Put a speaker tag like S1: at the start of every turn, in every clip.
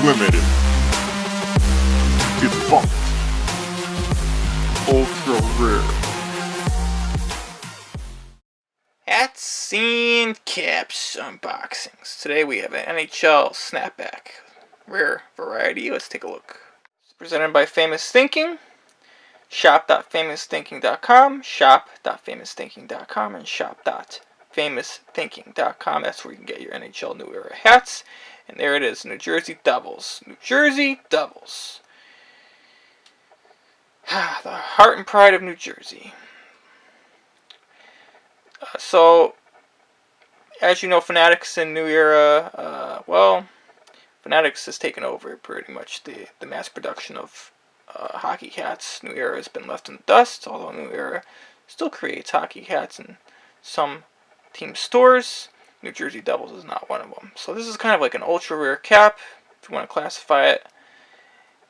S1: limited. Defunct. Ultra rare.
S2: Hats and caps unboxings. Today we have an NHL Snapback. Rare variety. Let's take a look. It's presented by Famous Thinking. Shop.famousthinking.com, shop.famousthinking.com, and shop.famousthinking.com. That's where you can get your NHL New Era hats. And there it is, New Jersey Devils. New Jersey Devils. The heart and pride of New Jersey. So, as you know, Fanatics and New Era, Fanatics has taken over pretty much the mass production of hockey hats. New Era has been left in the dust, although New Era still creates hockey hats in some team stores. New Jersey Devils is not one of them. So this is kind of like an ultra rare cap, if you want to classify it.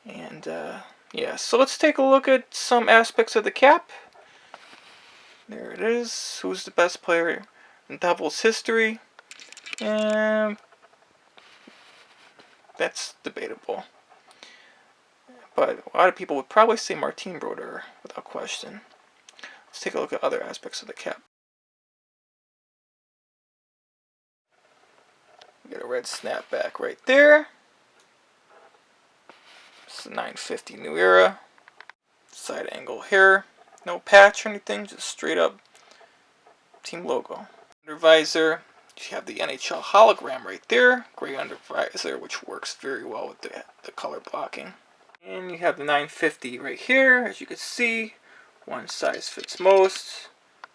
S2: And yeah, so let's take a look at some aspects of the cap. There it is. Who's the best player in Devils history? And that's debatable. But a lot of people would probably say Martin Brodeur, without question. Let's take a look at other aspects of the cap. We got a red snapback right there. It's a 950 New Era. Side angle here. No patch or anything, just straight up team logo. Under visor, you have the NHL hologram right there. Gray under visor, which works very well with the color blocking. And you have the 950 right here. As you can see, one size fits most.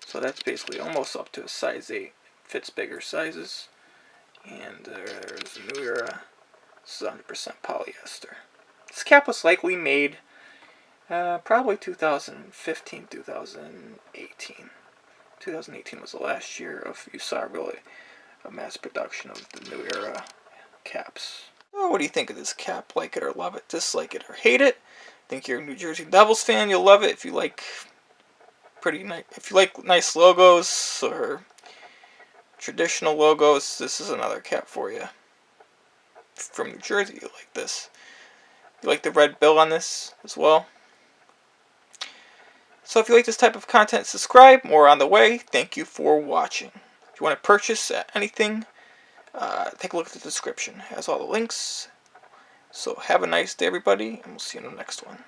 S2: So that's basically almost up to a size 8. Fits bigger sizes. And there's the New Era. This is 100% polyester. This cap was likely made probably 2015, 2018. 2018 was the last year of you saw really a mass production of the New Era caps. Oh, what do you think of this cap? Like it or love it, dislike it or hate it? Think you're a New Jersey Devils fan, you'll love it. If you like nice logos or traditional logos, this is another cap for you. From New Jersey, you like this. You like the red bill on this as well. So if you like this type of content, subscribe. More on the way. Thank you for watching. If you want to purchase anything, take a look at the description. It has all the links. So have a nice day, everybody, and we'll see you in the next one.